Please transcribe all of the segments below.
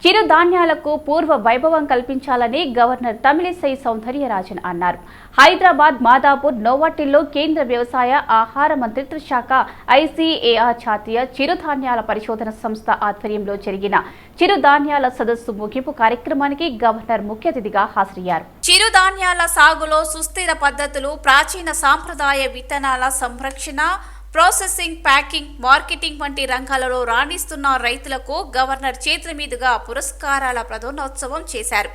చిరుధాన్యాలకు పూర్వ వైభవం కల్పించాలని గవర్నర్ తమిళిసై సౌందర్యరాజన్ అన్నారు. హైదరాబాద్ మాదాపూర్ నోవాటిల్లో కేంద్ర వ్యవసాయ ఆహార మంత్రిత్వ శాఖ ఐసీఏఆర్ జాతీయ చిరుధాన్యాల పరిశోధన సంస్థ ఆధ్వర్యంలో జరిగిన చిరుధాన్యాల సదస్సు ముగింపు కార్యక్రమానికి గవర్నర్ ముఖ్య అతిథిగా హాజరయ్యారు. చిరుధాన్యాల సాగులో సుస్థిర పద్ధతులు, ప్రాచీన సాంప్రదాయ విత్తనాల సంరక్షణ, ప్రాసెసింగ్, ప్యాకింగ్, మార్కెటింగ్ వంటి రంగాలలో రాణిస్తున్న రైతులకు గవర్నర్ చేతుల మీదుగా పురస్కారాల ప్రదానోత్సవం చేశారు.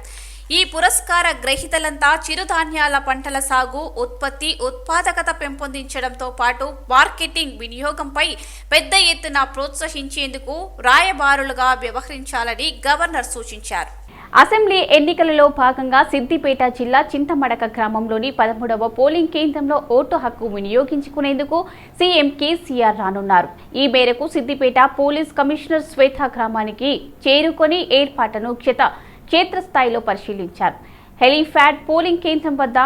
ఈ పురస్కార గ్రహీతలంతా చిరుధాన్యాల పంటల సాగు, ఉత్పత్తి, ఉత్పాదకత పెంపొందించడంతో పాటు మార్కెటింగ్, వినియోగంపై పెద్ద ఎత్తున ప్రోత్సహించేందుకు రాయబారులుగా వ్యవహరించాలని గవర్నర్ సూచించారు. అసెంబ్లీ ఎన్నికలలో భాగంగా సిద్దిపేట జిల్లా చింతమడక గ్రామంలోని 13వ పోలింగ్ కేంద్రంలో ఓటు హక్కు వినియోగించుకునేందుకు సీఎం కేసీఆర్ రానున్నారు. ఈ మేరకు సిద్దిపేట పోలీస్ కమిషనర్ శ్వేత గ్రామానికి చేరుకొని ఏర్పాట్లను క్షేత్రస్థాయిలో పరిశీలించారు. హెలీప్యాడ్, పోలింగ్ కేంద్రం వద్ద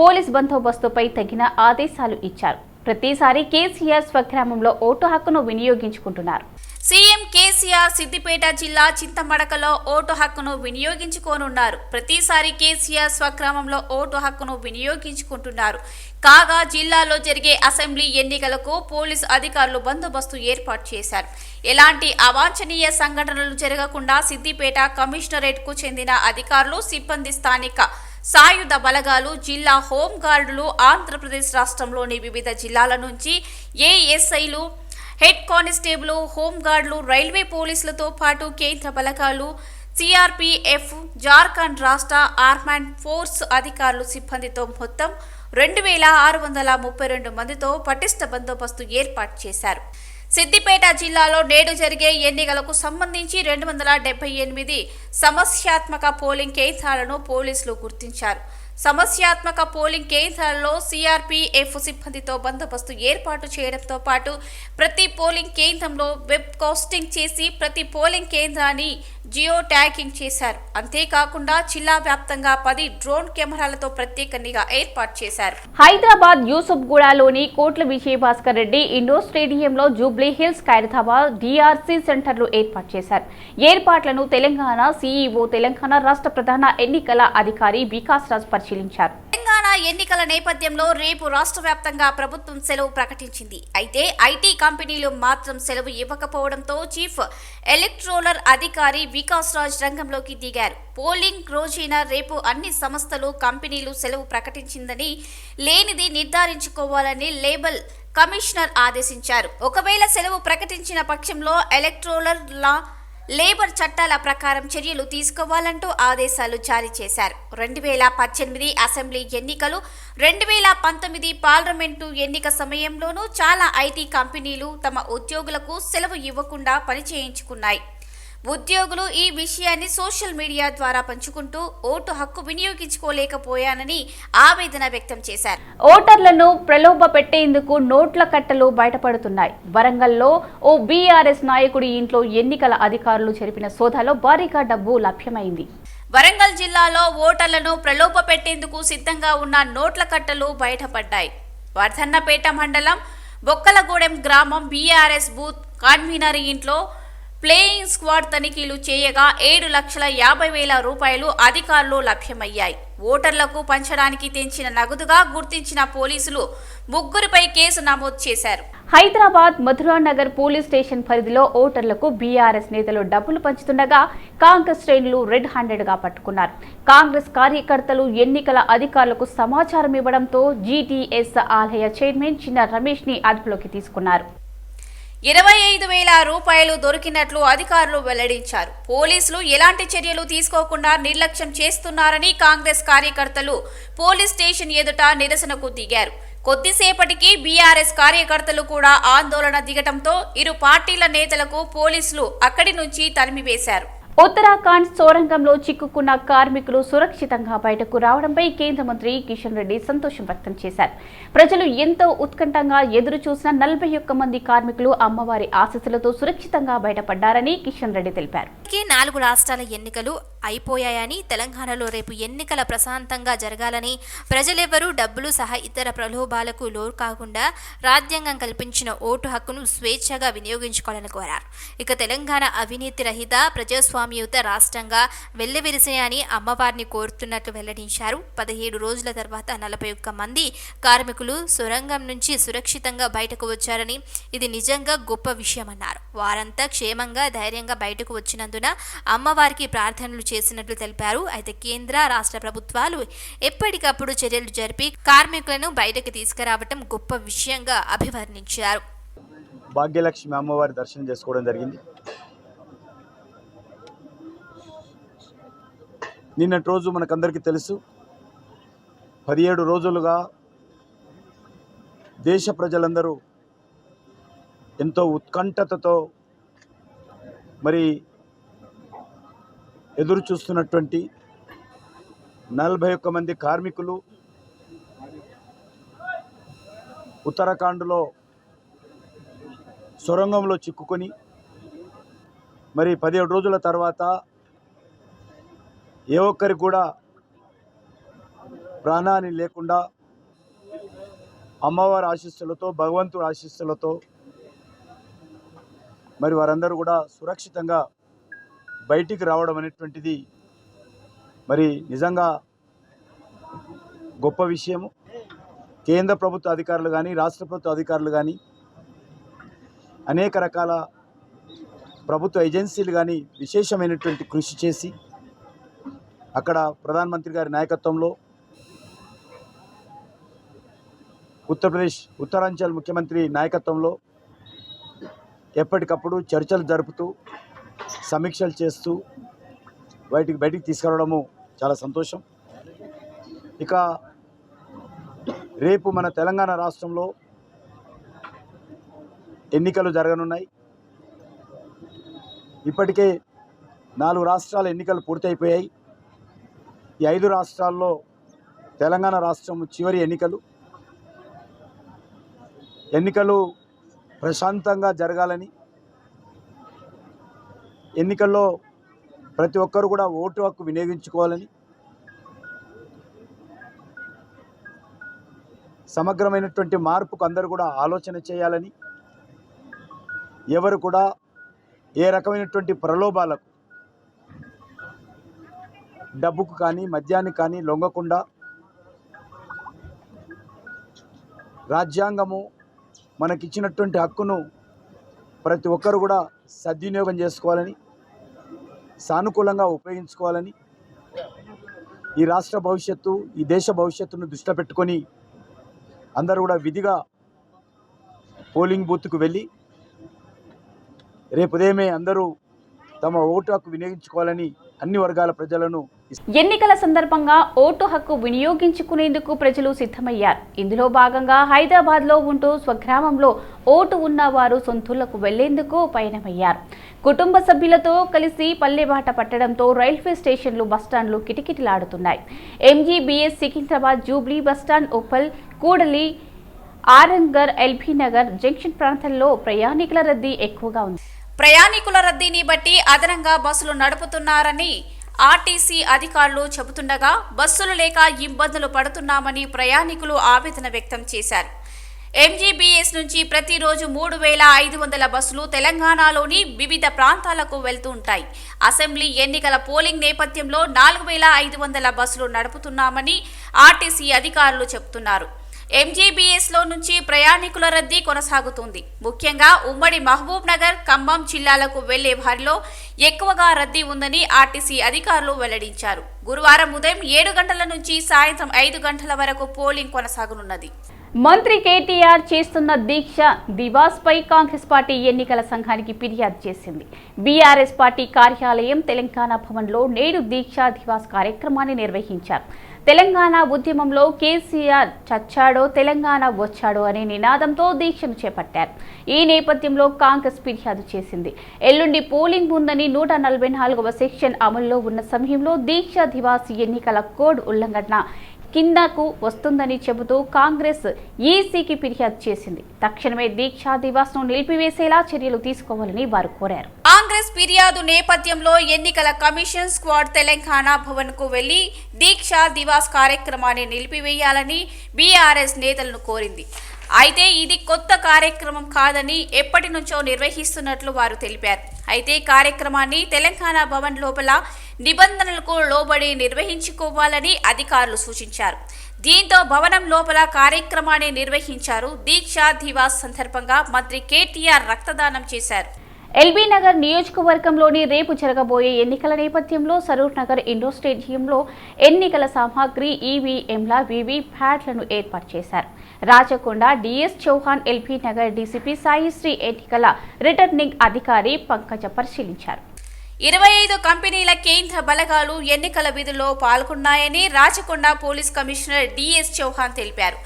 పోలీస్ బందోబస్తుపై తగిన ఆదేశాలు ఇచ్చారు. ప్రతిసారి కేసీఆర్ స్వగ్రామంలో ఓటు హక్కును వినియోగించుకుంటున్నారు. సీఎం కేసీఆర్ సిద్దిపేట జిల్లా చింతమడకలో ఓటు హక్కును వినియోగించుకోనున్నారు. ప్రతిసారి కేసీఆర్ స్వగ్రామంలో ఓటు హక్కును వినియోగించుకుంటున్నారు. కాగా జిల్లాలో జరిగే అసెంబ్లీ ఎన్నికలకు పోలీసు అధికారులు బందోబస్తు ఏర్పాటు చేశారు. ఎలాంటి అవాంఛనీయ సంఘటనలు జరగకుండా సిద్దిపేట కమిషనరేట్కు చెందిన అధికారులు, సిబ్బంది, స్థానిక సాయుధ బలగాలు, జిల్లా హోంగార్డులు, ఆంధ్రప్రదేశ్ రాష్ట్రంలోని వివిధ జిల్లాల నుంచి ఏఎస్ఐలు, హెడ్ కానిస్టేబుల్, హోంగార్డులు, రైల్వే పోలీసులతో పాటు కేంద్ర బలగాలు, సిఆర్పీఎఫ్, జార్ఖండ్ రాష్ట్ర ఆర్మ్డ్ ఫోర్స్ అధికారులు, సిబ్బందితో మొత్తం 2632 మందితో పటిష్ట బందోబస్తు ఏర్పాటు చేశారు. సిద్దిపేట జిల్లాలో నేడు జరిగే ఎన్నికలకు సంబంధించి 278 సమస్యాత్మక పోలింగ్ కేంద్రాలను పోలీసులు గుర్తించారు. సమస్యాత్మక పోలింగ్ కేంద్రాల్లో సిఆర్పీఎఫ్ సిబ్బందితో బందోబస్తు ఏర్పాటు చేయడంతో పాటు ప్రతి పోలింగ్ కేంద్రంలో వెబ్ కాస్టింగ్ చేసి ప్రతి పోలింగ్ కేంద్రాన్ని జియో ట్యాగింగ్ చేశారు. అంతేకాకుండా జిల్లా వ్యాప్తంగా 10 డ్రోన్ కెమెరాలతో ప్రత్యేక నిఘా ఏర్పాటు చేశారు. హైదరాబాద్ యూసుఫ్గూడలోని కోట్ల విజయభాస్కర్ రెడ్డి ఇండోర్ స్టేడియంలో జూబ్లీ హిల్స్, ఖైరతాబాద్ డిఆర్సీ సెంటర్లు ఏర్పాటు చేశారు. ఏర్పాట్లను తెలంగాణ సీఈఓ, తెలంగాణ రాష్ట్ర ప్రధాన ఎన్నికల అధికారి వికాస్ రాజ్ పరిశీలించారు. తెలంగాణ ఎన్నికల నేపథ్యంలో రేపు రాష్ట్ర వ్యాప్తంగా ప్రభుత్వం సెలవు ప్రకటించింది. అయితే ఐటీ కంపెనీలు మాత్రం సెలవు ఇవ్వకపోవడంతో చీఫ్ ఎలక్టోరల్ అధికారి వికాస్ రాజ్ రంగంలోకి దిగారు. పోలింగ్ రోజైన రేపు అన్ని సంస్థలు, కంపెనీలు సెలవు ప్రకటించిందని లేనిది నిర్ధారించుకోవాలని లేబర్ కమిషనర్ ఆదేశించారు. ఒకవేళ సెలవు ప్రకటించిన పక్షంలో ఎలక్టోరల్ లా, లేబర్ చట్టాల ప్రకారం చర్యలు తీసుకోవాలంటూ ఆదేశాలు జారీ చేశారు. 2018 అసెంబ్లీ ఎన్నికలు, 2019 పార్లమెంటు ఎన్నిక సమయంలోనూ చాలా ఐటీ కంపెనీలు తమ ఉద్యోగులకు సెలవు ఇవ్వకుండా పనిచేయించుకున్నాయి. ఉద్యోగులు ఈ విషయాన్ని సోషల్ మీడియా ద్వారా పంచుకుంటూ ఓటు హక్కు వినియోగించుకోలేకపోయానని ఆవేదన వ్యక్తం చేశారు. ఓటర్లను ప్రలోభ పెట్టేందుకు నోట్ల కట్టలు బయటపడుతున్నాయి. వరంగల్లో ఓ బీఆర్ఎస్ నాయకుడి ఇంట్లో ఎన్నికల అధికారులు జరిపిన సోదాలో భారీగా డబ్బు లభ్యమైంది. వరంగల్ జిల్లాలో ఓటర్లను ప్రలోభ పెట్టేందుకు సిద్ధంగా ఉన్న నోట్ల కట్టలు బయటపడ్డాయి. వర్ధన్నపేట మండలం బొక్కలగూడెం గ్రామం బీఆర్ఎస్ బూత్ కన్వీనర్ ఇంట్లో ప్లేయింగ్ స్క్వాడ్ తనిఖీలు చేయగా 7,50,000 రూపాయలు అధికారులు లభ్యమయ్యాయి. ఓటర్లకు పంచడానికి తెంచిన నగదుగా గుర్తించిన పోలీసులు 3పై కేసు నమోదు చేశారు. హైదరాబాద్ మధురానగర్ పోలీస్ స్టేషన్ పరిధిలో ఓటర్లకు బీఆర్ఎస్ నేతలు డబ్బులు పంచుతుండగా కాంగ్రెస్ శ్రేణులు రెడ్ హ్యాండెడ్ గా పట్టుకున్నారు. కాంగ్రెస్ కార్యకర్తలు ఎన్నికల అధికారులకు సమాచారం ఇవ్వడంతో జీటీఎస్ ఆలయ చైర్మన్ చిన్న రమేష్ ని అదుపులోకి తీసుకున్నారు. 25,000 రూపాయలు దొరికినట్లు అధికారులు వెల్లడించారు. పోలీసులు ఎలాంటి చర్యలు తీసుకోకుండా నిర్లక్ష్యం చేస్తున్నారని కాంగ్రెస్ కార్యకర్తలు పోలీస్ స్టేషన్ ఎదుట నిరసనకు దిగారు. కొద్దిసేపటికి బీఆర్ఎస్ కార్యకర్తలు కూడా ఆందోళన దిగటంతో ఇరు పార్టీల నేతలకు పోలీసులు అక్కడి నుంచి తరిమివేశారు. ఉత్తరాఖండ్ సొరంగంలో చిక్కుకున్న కార్మికులు సురక్షితంగా బయటకు రావడంపై కేంద్ర మంత్రి కిషన్ రెడ్డి సంతోషం వ్యక్తం చేశారు. ప్రజలు ఎంతో ఉత్కంఠంగా ఎదురు చూసిన 41 మంది కార్మికులు అమ్మవారి ఆశీస్సులతో సురక్షితంగా బయటపడ్డారని కిషన్ రెడ్డి తెలిపారు. 4 రాష్ట్రాల ఎన్నికలు అయిపోయాయని, తెలంగాణలో రేపు ఎన్నికల ప్రశాంతంగా జరగాలని, ప్రజలెవరూ డబ్బులు సహా ఇతర ప్రలోభాలకు లోను కాకుండా రాజ్యాంగం కల్పించిన ఓటు హక్కును స్వేచ్ఛగా వినియోగించుకోవాలని కోరారు. ఇక తెలంగాణ అవినీతి రహిత ప్రజాస్వామ్యయుత రాష్ట్రంగా వెల్లివిరిసేయని అమ్మవారిని కోరుతున్నట్లు వెల్లడించారు. 17 రోజుల తర్వాత 41 మంది కార్మికులు సొరంగం నుంచి సురక్షితంగా బయటకు వచ్చారని, ఇది నిజంగా గొప్ప విషయమన్నారు. వారంతా క్షేమంగా ధైర్యంగా బయటకు వచ్చినందున అమ్మవారికి ప్రార్థనలు చేసినట్లు తెలిపారు. అయితే కేంద్ర రాష్ట్ర ప్రభుత్వాలు ఎప్పటికప్పుడు చర్యలు జరిపి కార్మికులను బయటకు తీసుకురావటం గొప్ప విషయంగా అభివర్ణించారు. భాగ్యలక్ష్మి అమ్మవారి దర్శనం చేసుకోవడం జరిగింది. నిన్నటి రోజు మనకందరికీ తెలుసు, 17 రోజులుగా దేశ ప్రజలందరూ ఎంతో ఉత్కంఠతతో మరి ఎదురు చూస్తున్నటువంటి 41 మంది కార్మికులు ఉత్తరాఖండ్లో సొరంగంలో చిక్కుకొని మరి 17 రోజుల తర్వాత ఏ ఒక్కరికి కూడా ప్రాణాన్ని లేకుండా అమ్మవారి ఆశీస్సులతో, భగవంతుడి ఆశీస్సులతో మరి వారందరూ కూడా సురక్షితంగా బయటికి రావడం అనేటువంటిది మరి నిజంగా గొప్ప విషయము. కేంద్ర ప్రభుత్వ అధికారులు కానీ, రాష్ట్ర ప్రభుత్వ అధికారులు కానీ, అనేక రకాల ప్రభుత్వ ఏజెన్సీలు కానీ విశేషమైనటువంటి కృషి చేసి అక్కడ ప్రధానమంత్రి గారి నాయకత్వంలో, ఉత్తరప్రదేశ్ ఉత్తరాంచల్ ముఖ్యమంత్రి నాయకత్వంలో ఎప్పటికప్పుడు చర్చలు జరుపుతూ, సమీక్షలు చేస్తూ బయటికి తీసుకురావడము చాలా సంతోషం. ఇక రేపు మన తెలంగాణ రాష్ట్రంలో ఎన్నికలు జరగనున్నాయి. ఇప్పటికే 4 రాష్ట్రాల ఎన్నికలు పూర్తయిపోయాయి. ఈ 5 రాష్ట్రాల్లో తెలంగాణ రాష్ట్రం చివరి ఎన్నికలు ప్రశాంతంగా జరగాలని, ఎన్నికల్లో ప్రతి ఒక్కరు కూడా ఓటు హక్కు వినియోగించుకోవాలని, సమగ్రమైనటువంటి మార్పుకు అందరూ కూడా ఆలోచన చేయాలని, ఎవరు కూడా ఏ రకమైనటువంటి ప్రలోభాలకు, డబ్బుకు కానీ మద్యానికి కానీ లొంగకుండా రాజ్యాంగము మనకిచ్చినటువంటి హక్కును ప్రతి ఒక్కరు కూడా సద్వినియోగం చేసుకోవాలని, సానుకూలంగా ఉపయోగించుకోవాలని, ఈ రాష్ట్ర భవిష్యత్తు, ఈ దేశ భవిష్యత్తును దృష్టిలో పెట్టుకొని అందరూ కూడా విధిగా పోలింగ్ బూత్కు వెళ్ళి రేపు ఉదయమే అందరూ తమ ఓటు హక్కు వినియోగించుకోవాలని అన్ని వర్గాల ప్రజలను ఎన్నికల సందర్భంగా ఓటు హక్కు వినియోగించుకునేందుకు ప్రజలు సిద్ధమయ్యారు. ఇందులో భాగంగా హైదరాబాద్లో ఉంటూ స్వగ్రామంలో ఓటు ఉన్నవారు సొంతూళ్లకు వెళ్లేందుకు పయనమయ్యారు. కుటుంబ సభ్యులతో కలిసి పల్లెబాట పట్టడంతో రైల్వే స్టేషన్లు, బస్టాండ్లు కిటకిటలాడుతున్నాయి. MGBS Secunderabad jubilee bus stand, Uppal, కూడలి, ఆరంగర్, ఎల్బీ నగర్ జంక్షన్ ప్రాంతాల్లో ప్రయాణికుల రద్దీ ఎక్కువగా ఉంది. ప్రయాణికుల రద్దీని బట్టి అదనంగా బస్సులు నడుపుతున్నారని ఆర్టీసీ అధికారులు చెబుతుండగా, బస్సులు లేక ఇబ్బందులు పడుతున్నామని ప్రయాణికులు ఆవేదన వ్యక్తం చేశారు. ఎంజీబీఎస్ నుంచి ప్రతిరోజు 3,500 బస్సులు తెలంగాణలోని వివిధ ప్రాంతాలకు వెళ్తూ ఉంటాయి. అసెంబ్లీ ఎన్నికల పోలింగ్ నేపథ్యంలో 4,500 బస్సులు నడుపుతున్నామని ఆర్టీసీ అధికారులు చెబుతున్నారు. ఎంజీబీఎస్లో నుంచి ప్రయాణికుల రద్దీ కొనసాగుతుంది. ముఖ్యంగా ఉమ్మడి మహబూబ్ నగర్, ఖమ్మం జిల్లాలకు వెళ్లే వారిలో ఎక్కువగా రద్దీ ఉందని ఆర్టీసీ అధికారులు వెల్లడించారు. గురువారం ఉదయం 7 గంటల నుంచి సాయంత్రం 5 గంటల వరకు పోలింగ్ కొనసాగనున్నది. మంత్రి కేటీఆర్ చేస్తున్న దీక్ష దివాస్పై కాంగ్రెస్ పార్టీ ఎన్నికల సంఘానికి ఫిర్యాదు చేసింది. బీఆర్ఎస్ పార్టీ కార్యాలయం తెలంగాణ భవన్లో నేడు దీక్షా దివాస్ కార్యక్రమాన్ని నిర్వహించారు. తెలంగాణ ఉద్యమంలో కేసీఆర్ చచ్చాడో తెలంగాణ వచ్చాడో అనే నినాదంతో దీక్షను చేపట్టారు. ఈ నేపథ్యంలో కాంగ్రెస్ ఫిర్యాదు చేసింది. ఎల్లుండి పోలింగ్ ఉందని 144వ సెక్షన్ అమల్లో ఉన్న సమయంలో దీక్షా దివాస్ ఎన్నికల కోడ్ ఉల్లంఘన కిందకు వస్తుందని చెబుతూ కాంగ్రెస్ ఈసీకి ఫిర్యాదు చేసింది. తక్షణమే దీక్షా దివాస్ను నిలిపివేసేలా చర్యలు తీసుకోవాలని వారు కోరారు. కాంగ్రెస్ ఫిర్యాదు నేపథ్యంలో ఎన్నికల కమిషన్ స్క్వాడ్ తెలంగాణ భవన్ కు వెళ్లి దీక్షా దివాస్ కార్యక్రమాన్ని నిలిపివేయాలని బీఆర్ఎస్ నేతలను కోరింది. అయితే ఇది కొత్త కార్యక్రమం కాదని ఎప్పటి నుంచో నిర్వహిస్తున్నట్లు వారు తెలిపారు. అయితే కార్యక్రమాన్ని తెలంగాణ భవన్ లోపల నిబంధనలకు లోబడి నిర్వహించుకోవాలని అధికారులు సూచించారు. దీంతో భవనం లోపల కార్యక్రమాన్ని నిర్వహించారు. దీక్షా దివాస్ సందర్భంగా మంత్రి కేటీఆర్ రక్తదానం చేశారు. ఎల్బీ నగర్ నియోజకవర్గంలోని రేపు జరగబోయే ఎన్నికల నేపథ్యంలో సరూర్ నగర్ ఇండోర్ స్టేడియంలో ఎన్నికల సామాగ్రి ఈవీఎంల వీవీప్యాట్లను ఏర్పాటు చేశారు. రాచకొండ డిఎస్ చౌహాన్ ఎల్బీ నగర్ డీసీపీ సాయిశ్రీ ఎన్నికల రిటర్నింగ్ అధికారి పంకజ పరిశీలించారు. 25 కంపెనీల కేంద్ర బలగాలు ఎన్నికల విధుల్లో పాల్గొన్నాయని Rachakonda police commissioner DS Chauhan తెలిపారు.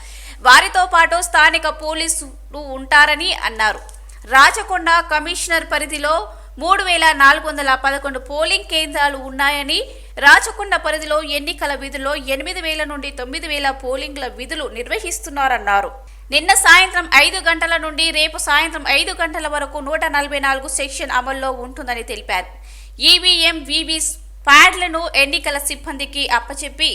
వారితో పాటు స్థానిక పోలీసులు ఉంటారని అన్నారు. రాచకొండ కమిషనర్ పరిధిలో 3411 పోలింగ్ కేంద్రాలు ఉన్నాయని, రాచకొండ పరిధిలో ఎన్నికల విధుల్లో 8000 నుండి 9000 పోలింగ్ల విధులు నిర్వహిస్తున్నారన్నారు. నిన్న సాయంత్రం 5 గంటల నుండి రేపు సాయంత్రం 5 గంటల వరకు 144 సెక్షన్ అమల్లో ఉంటుందని తెలిపారు. ఈవీఎం వీవీస్ ప్యాడ్లను ఎన్నికల సిబ్బందికి అప్పచెప్పి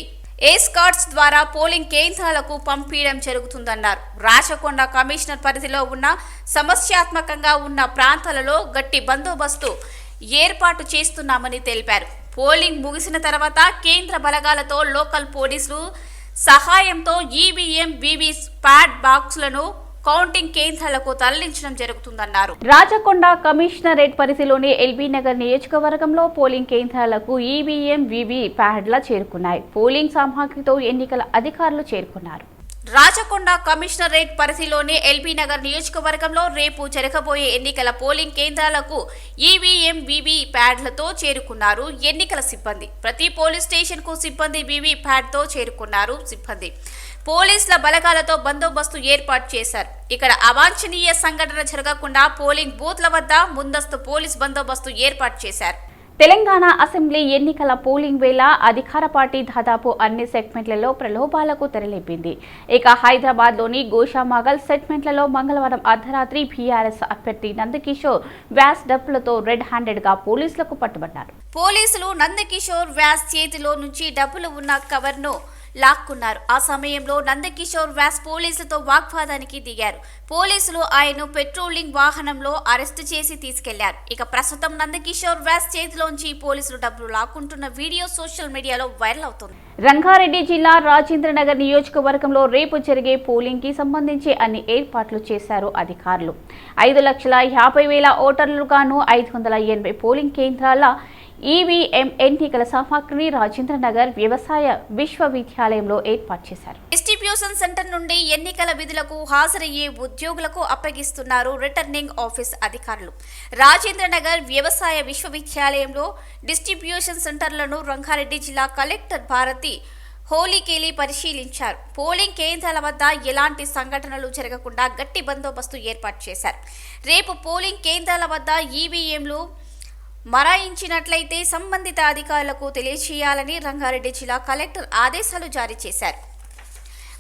ఎస్కార్ట్స్ ద్వారా పోలింగ్ కేంద్రాలకు పంపించడం జరుగుతుందన్నారు. రాచకొండ కమిషనర్ పరిధిలో ఉన్న సమస్యాత్మకంగా ఉన్న ప్రాంతాలలో గట్టి బందోబస్తు ఏర్పాటు చేస్తున్నామని తెలిపారు. పోలింగ్ ముగిసిన తర్వాత కేంద్ర బలగాలతో లోకల్ పోలీసులు సహాయంతో ఈవీఎం వీవీస్ ప్యాడ్ బాక్సులను కౌంటింగ్ కేంద్రాలకు తరలించడం జరుగుతుందన్నారు. రాచకొండ కమిషనరేట్ పరిధిలోని ఎల్బీ నగర్ నియోజకవర్గంలో పోలింగ్ కేంద్రాలకు ఈవీఎం వీవీ ప్యాడ్ల చేరుకున్నాయి. పోలింగ్ సామాగ్రితో ఎన్నికల అధికారులు చేరుకున్నారు. రాచకొండ కమిషనరేట్ పరిధిలోని ఎల్బీ నగర్ నియోజకవర్గంలో రేపు జరగబోయే ఎన్నికల పోలింగ్ కేంద్రాలకు ఈవీఎం వీవీ ప్యాడ్లతో చేరుకున్నారు ఎన్నికల సిబ్బంది. ప్రతి పోలీస్ స్టేషన్ కు సిబ్బంది వీవీ ప్యాడ్తో చేరుకున్నారు సిబ్బంది. పోలీసుల బలగాలతో బందోబస్తు ఏర్పాటు చేశారు. ఇక్కడ అవాంఛనీయ సంఘటన జరగకుండా పోలింగ్ బూత్ల వద్ద ముందస్తు పోలీస్ బందోబస్తు ఏర్పాటు చేశారు. తెలంగాణ అసెంబ్లీ ఎన్నికల పోలింగ్ వేళ అధికార పార్టీ దాదాపు అన్ని సెగ్మెంట్లలో ప్రలోభాలకు తెరలేపింది. ఇక హైదరాబాద్లోని గోషామాగల్ సెగ్మెంట్లలో మంగళవారం అర్ధరాత్రి బీఆర్ఎస్ అభ్యర్థి నందకిషోర్ వ్యాస్ డబ్బులతో రెడ్ హ్యాండెడ్గా పోలీసులకు పట్టుబడ్డారు. పోలీసులు నందకిషోర్ వ్యాస్ చేతిలో నుంచి డబ్బులు ఉన్న కవర్ను లాక్కున్నారు. ఆ సమయంలో నందకిషోర్ వ్యాస్ పోలీసులతో వాగ్వాదానికి దిగారు. పోలీసులు ఆయన్ను పెట్రోలింగ్ వాహనంలో అరెస్టు చేసి తీసుకెళ్లారు. ఇక ప్రస్తుతం నందకిషోర్ వ్యాస్ చేతిలోంచి పోలీసులు డబ్బులు లాక్కుంటున్న వీడియో సోషల్ మీడియాలో వైరల్ అవుతుంది. రంగారెడ్డి జిల్లా రాజేంద్రనగర్ నియోజకవర్గంలో రేపు జరిగే పోలింగ్ కి సంబంధించి అన్ని ఏర్పాట్లు చేశారు అధికారులు. 5,50,000 ఓటర్లుగాను 580 పోలింగ్ కేంద్రాల ఈవీఎం ఎన్నికల సామాగ్రిని రాజేంద్రనగర్ వ్యవసాయ విశ్వవిద్యాలయంలో ఏర్పాటు చేశారు. డిస్ట్రిబ్యూషన్ సెంటర్ నుండి ఎన్నికల విధులకు హాజరయ్యే ఉద్యోగులకు అప్పగిస్తున్నారు రిటర్నింగ్ ఆఫీస్ అధికారులు. రాజేంద్రనగర్ వ్యవసాయ విశ్వవిద్యాలయంలో డిస్ట్రిబ్యూషన్ సెంటర్లను రంగారెడ్డి జిల్లా కలెక్టర్ భారతి హోలీకేలి పరిశీలించారు. పోలింగ్ కేంద్రాల వద్ద ఎలాంటి సంఘటనలు జరగకుండా గట్టి బందోబస్తు ఏర్పాటు చేశారు. రేపు పోలింగ్ కేంద్రాల వద్ద ఈవీఎంలు మరాయించినట్లయితే సంబంధిత అధికారులకు తెలియజేయాలని రంగారెడ్డి జిల్లా కలెక్టర్ ఆదేశాలు జారీ చేశారు.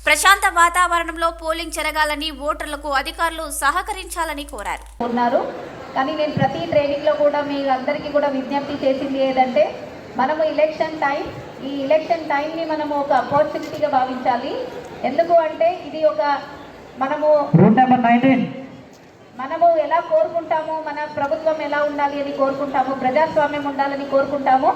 ప్రశాంత వాతావరణంలో పోలింగ్ జరగాలని ఓటర్లకు అధికారులు సహకరించాలని కోరారు. కానీ నేను ప్రతి ట్రైనింగ్ లో కూడా మీ అందరికీ కూడా విజ్ఞప్తి చేసింది ఏదంటే మనము ఈ ఎలక్షన్ టైంని మనము ఒక ఆపర్చునిటీగా భావించాలి. ఎందుకు అంటే ఇది ఒక మనము ఎలా కోరుకుంటామో, మన ప్రభుత్వం ఎలా ఉండాలి అని కోరుకుంటామో, ప్రజాస్వామ్యం ఉండాలని కోరుకుంటామో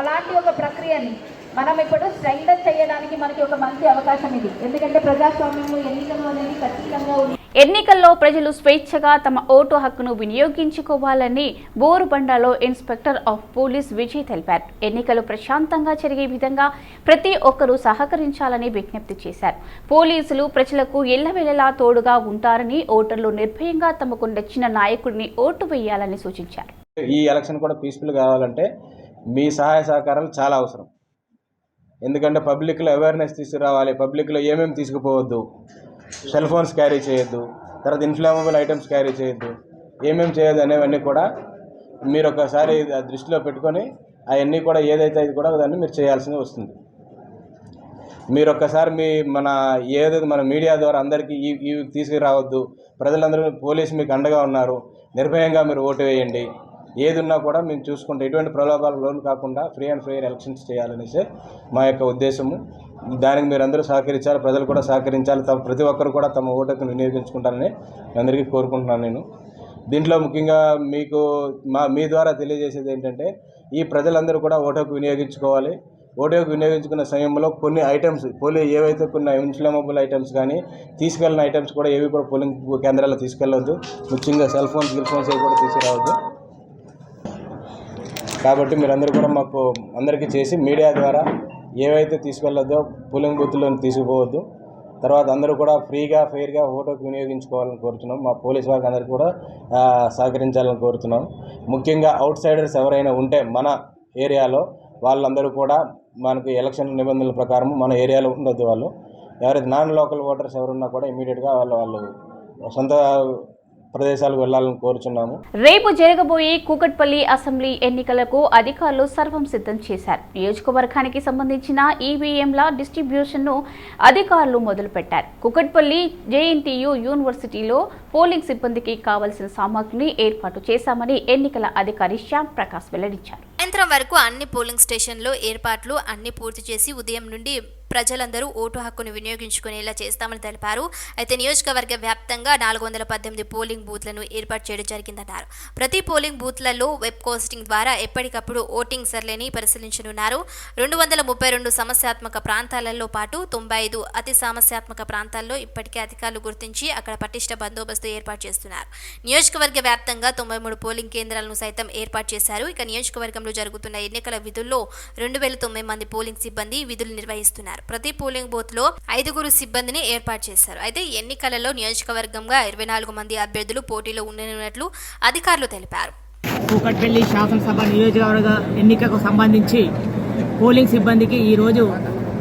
అలాంటి ఒక ప్రక్రియని మనం ఇప్పుడు స్ట్రెంగ్థన్ చేయడానికి మనకి ఒక మంచి అవకాశం ఇది. ఎందుకంటే ప్రజాస్వామ్యము ఎన్నికలు అనేది ఖచ్చితంగా ఉంది. ఎన్నికల్లో ప్రజలు స్వేచ్ఛగా తమ ఓటు హక్కును వినియోగించుకోవాలని బోరుబండలో ఇన్స్పెక్టర్ ఆఫ్ పోలీస్ విజయ్ తెలిపారు. ఎన్నికలు ప్రశాంతంగా జరిగే విధంగా ప్రతి ఒక్కరూ సహకరించాలని విజ్ఞప్తి చేశారు. పోలీసులు ప్రజలకు ఎల్లవేళలా తోడుగా ఉంటారని, ఓటర్లు నిర్భయంగా తమకు నచ్చిన నాయకుడిని ఓటు వేయాలని సూచించారు. ఈ ఎలక్షన్ కూడా పీస్ఫుల్ కావాలంటే మీ సహాయ సహకారాలు చాలా అవసరం. ఎందుకంటే పబ్లిక్లో అవేర్నెస్ తీసుకురావాలి. పబ్లిక్లో ఏమేమి తీసుకుపోవద్దు, సెల్ ఫోన్స్ క్యారీ చేయొద్దు, తర్వాత ఇన్ఫ్లామబుల్ ఐటమ్స్ క్యారీ చేయొద్దు, ఏమేమి చేయొద్దు అనేవన్నీ కూడా మీరు ఒకసారి దృష్టిలో పెట్టుకొని అవన్నీ కూడా ఏదైతే అది కూడా దాన్ని మీరు చేయాల్సింది వస్తుంది. మీరు ఒక్కసారి మన ఏదైతే మన మీడియా ద్వారా అందరికీ ఇవి తీసుకురావద్దు, ప్రజలందరూ పోలీసు మీకు అండగా ఉన్నారు, నిర్భయంగా మీరు ఓటు వేయండి, ఏది ఉన్నా కూడా మేము చూసుకుంటే ఎటువంటి ప్రలోభాలకు లోను కాకుండా ఫ్రీ అండ్ ఫెయిర్ ఎలక్షన్స్ చేయాలనేసి మా యొక్క ఉద్దేశము. దానికి మీరు అందరూ సహకరించాలి, ప్రజలు కూడా సహకరించాలి, ప్రతి ఒక్కరు కూడా తమ ఓటుకు వినియోగించుకుంటారని అందరికీ కోరుకుంటున్నాను నేను. దీంట్లో ముఖ్యంగా మీ ద్వారా తెలియజేసేది ఏంటంటే ఈ ప్రజలందరూ కూడా ఓటుకు వినియోగించుకోవాలి. ఓటుకు వినియోగించుకున్న సమయంలో కొన్ని ఐటమ్స్ ఏవైతే కొన్ని ఇన్ఫ్లమబుల్ ఐటమ్స్ కానీ తీసుకెళ్ళిన ఐటమ్స్ కూడా ఏవి కూడా పోలింగ్ కేంద్రాల్లో తీసుకెళ్ళవద్దు. ముఖ్యంగా సెల్ ఫోన్స్ ఏవి కూడా తీసుకురావద్దు. కాబట్టి మీరందరూ కూడా మాకు అందరికీ చేసి మీడియా ద్వారా ఏవైతే తీసుకెళ్ళొద్దో పోలింగ్ బూత్లో తీసుకుపోవద్దు. తర్వాత అందరూ కూడా ఫ్రీగా ఫెయిర్గా ఓటుకు వినియోగించుకోవాలని కోరుతున్నాం. మా పోలీస్ వారికి అందరికీ కూడా సహకరించాలని కోరుతున్నాం. ముఖ్యంగా అవుట్ సైడర్స్ ఎవరైనా ఉంటే మన ఏరియాలో వాళ్ళందరూ కూడా మనకు ఎలక్షన్ నిబంధనల ప్రకారం మన ఏరియాలో ఉండొద్దు. వాళ్ళు ఎవరైతే నాన్ లోకల్ ఓటర్స్ ఎవరున్నా కూడా ఇమీడియట్గా వాళ్ళు సొంత ప్రదేశాలకు వెళ్లాలని కోరుచున్నాము. రేపు జరగబోయే కూకట్పల్లి అసెంబ్లీ ఎన్నికలకు అధికారులు సర్వం సిద్ధం చేశారు. నియోజకవర్గానికి సంబంధించిన ఈవీఎంల డిస్ట్రిబ్యూషన్ ను అధికారులు మొదలుపెట్టారు. కూకట్పల్లి జేఎన్టీయూ యూనివర్సిటీలో పోలింగ్ సిబ్బందికి కావలసిన సామగ్రిని ఏర్పాటు చేశామని ఎన్నికల అధికారి శ్యామ్ ప్రకాష్ వెల్లడించారు. సాయంత్రం వరకు అన్ని పోలింగ్ స్టేషన్లో ఏర్పాట్లు అన్ని పూర్తి చేసి ఉదయం నుండి ప్రజలందరూ ఓటు హక్కును వినియోగించుకునేలా చేస్తామని తెలిపారు. అయితే నియోజకవర్గ వ్యాప్తంగా 418 పోలింగ్ బూత్లను ఏర్పాటు చేయడం జరిగిందన్నారు. ప్రతి పోలింగ్ బూత్లలో వెబ్ కాస్టింగ్ ద్వారా ఎప్పటికప్పుడు ఓటింగ్ సర్లేని పరిశీలించనున్నారు. 232 సమస్యాత్మక ప్రాంతాలలో పాటు 95 అతి సమస్యాత్మక ప్రాంతాల్లో ఇప్పటికే అధికారులు గుర్తించి అక్కడ పటిష్ట బందోబస్తు ఏర్పాటు చేస్తున్నారు. నియోజకవర్గ వ్యాప్తంగా 93 పోలింగ్ కేంద్రాలను సైతం ఏర్పాటు చేశారు. ఇక నియోజకవర్గంలో జరుగుతున్న ఎన్నికల విధుల్లో 2009 మంది పోలింగ్ సిబ్బంది విధులు నిర్వహిస్తున్నారు. ప్రతి పోలింగ్ బూత్ లో 5 సిబ్బందిని ఏర్పాటు చేశారు. అయితే ఎన్నికలలో నియోజకవర్గంగా 24 మంది అభ్యర్థులు పోటీలో ఉండనున్నట్లు అధికారులు తెలిపారు. కూకట్పల్లి శాసనసభ నియోజకవర్గ ఎన్నికకు సంబంధించి పోలింగ్ సిబ్బందికి ఈరోజు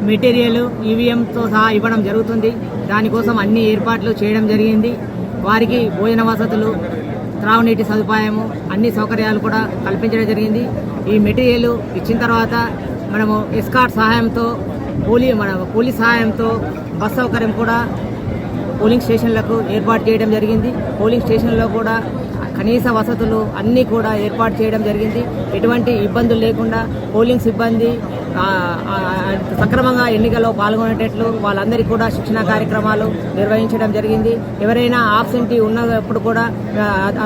మెటీరియల్ ఈవీఎంతో సహా ఇవ్వడం జరుగుతుంది. దానికోసం అన్ని ఏర్పాట్లు చేయడం జరిగింది. వారికి భోజన వసతులు, త్రాగునీటి సదుపాయము, అన్ని సౌకర్యాలు కూడా కల్పించడం జరిగింది. ఈ మెటీరియల్ ఇచ్చిన తర్వాత మనము ఎస్కార్ట్ సహాయంతో పోలీస్ సహాయంతో బస్ సౌకర్యం కూడా పోలింగ్ స్టేషన్లకు ఏర్పాటు చేయడం జరిగింది. పోలింగ్ స్టేషన్లో కూడా కనీస వసతులు అన్నీ కూడా ఏర్పాటు చేయడం జరిగింది. ఎటువంటి ఇబ్బందులు లేకుండా పోలింగ్ సిబ్బంది సక్రమంగా ఎన్నికల్లో పాల్గొనేటట్లు వాళ్ళందరికీ కూడా శిక్షణ కార్యక్రమాలు నిర్వహించడం జరిగింది. ఎవరైనా ఆబ్సెంటీ ఉన్నప్పుడు కూడా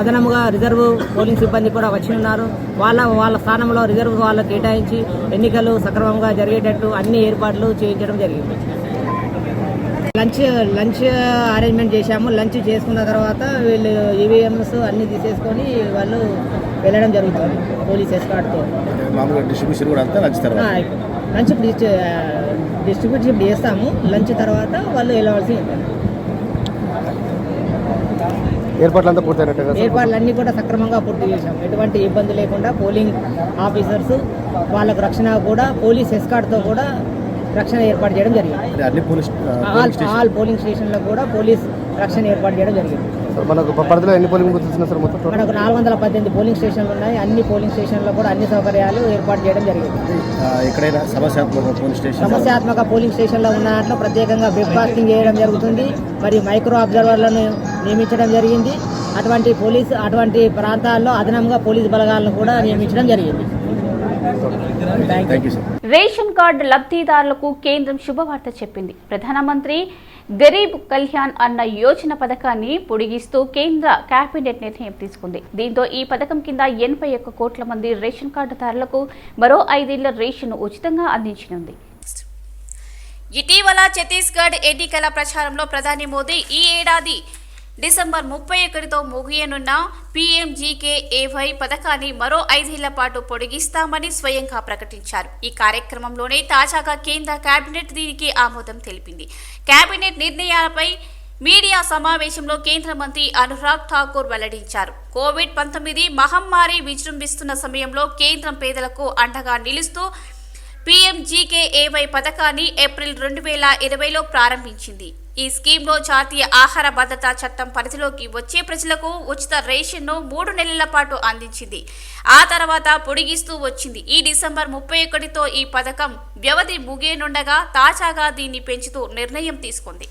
అదనముగా రిజర్వ్ పోలింగ్ సిబ్బంది కూడా వచ్చి ఉన్నారు. వాళ్ళ స్థానంలో రిజర్వ్ వాళ్ళకు కేటాయించి ఎన్నికలు సక్రమంగా జరిగేటట్టు అన్ని ఏర్పాట్లు చేయించడం జరిగింది. లంచ్ అరేంజ్మెంట్ చేశాము. లంచ్ చేసుకున్న తర్వాత వీళ్ళు ఈవీఎంస్ అన్ని తీసేసుకొని వాళ్ళు వెళ్ళడం జరుగుతుంది పోలీస్ ఎస్కార్ట్తో. లంచ్ డిస్ట్రిబ్యూట్ చేస్తాము. లంచ్ తర్వాత వాళ్ళు వెళ్ళవలసి ఉంటుంది. ఏర్పాట్లన్నీ కూడా సక్రమంగా పూర్తి చేశాము. ఎటువంటి ఇబ్బంది లేకుండా పోలింగ్ ఆఫీసర్స్ వాళ్ళకు రక్షణ కూడా పోలీస్ ఎస్కార్ట్తో కూడా రక్షణ ఏర్పాటు చేయడం జరిగింది. ఆల్ పోలింగ్ స్టేషన్లో కూడా పోలీస్ రక్షణ ఏర్పాటు చేయడం జరిగింది. మనకు పరిధిలో ఎన్ని పోలింగ్ బూత్స్ ఉన్నాయి సార్? మొత్తం మనకు 418 పోలింగ్ స్టేషన్లు ఉన్నాయి. అన్ని పోలింగ్ స్టేషన్లో కూడా అన్ని సౌకర్యాలు ఏర్పాటు చేయడం జరిగింది. ఎక్కడైనా సమస్యాత్మక పోలింగ్ స్టేషన్లో ఉన్న దాంట్లో ప్రత్యేకంగా వెబ్ కాస్టింగ్ చేయడం జరుగుతుంది. మరి మైక్రో అబ్జర్వర్లను నియమించడం జరిగింది. అటువంటి ప్రాంతాల్లో అదనంగా పోలీస్ బలగాలను కూడా నియమించడం జరిగింది. రేషన్ కార్డు లబ్ధిదారులకు కేంద్రం శుభవార్త చెప్పింది. ప్రధానమంత్రి గరీబ్ కళ్యాణ్ అన్న యోజన పథకాన్ని పొడిగిస్తూ కేంద్ర కేబినెట్ నిర్ణయం తీసుకుంది. దీంతో ఈ పథకం కింద 81 కోట్ల మంది రేషన్ కార్డుదారులకు మరో 5 ఏళ్ల రేషన్ ఉచితంగా అందించనుంది. ఇటీవల ఛత్తీస్గఢ్ ఎన్నికల ప్రచారంలో ప్రధాని మోదీ ఈ ఏడాది డిసెంబర్ 31తో ముగియనున్న పీఎంజీకేఏవై పథకాన్ని మరో 5 ఏళ్ల పాటు పొడిగిస్తామని స్వయంగా ప్రకటించారు. ఈ కార్యక్రమంలోనే తాజాగా కేంద్ర కేబినెట్ దీనికి ఆమోదం తెలిపింది. కేబినెట్ నిర్ణయాలపై మీడియా సమావేశంలో కేంద్ర మంత్రి అనురాగ్ ఠాకూర్ వెల్లడించారు. కోవిడ్-19 మహమ్మారి విజృంభిస్తున్న సమయంలో కేంద్రం పేదలకు అండగా నిలుస్తూ PMGKAY పథకాన్ని ఏప్రిల్ 2020లో ప్రారంభించింది. ఈ స్కీమ్లో జాతీయ ఆహార భద్రతా చట్టం పరిధిలోకి వచ్చే ప్రజలకు ఉచిత రేషన్ను 3 నెలల పాటు అందించింది. ఆ తర్వాత పొడిగిస్తూ వచ్చింది. ఈ డిసెంబర్ 31తో ఈ పథకం వ్యవధి ముగియనుండగా తాజాగా దీన్ని పెంచుతూ నిర్ణయం తీసుకుంది.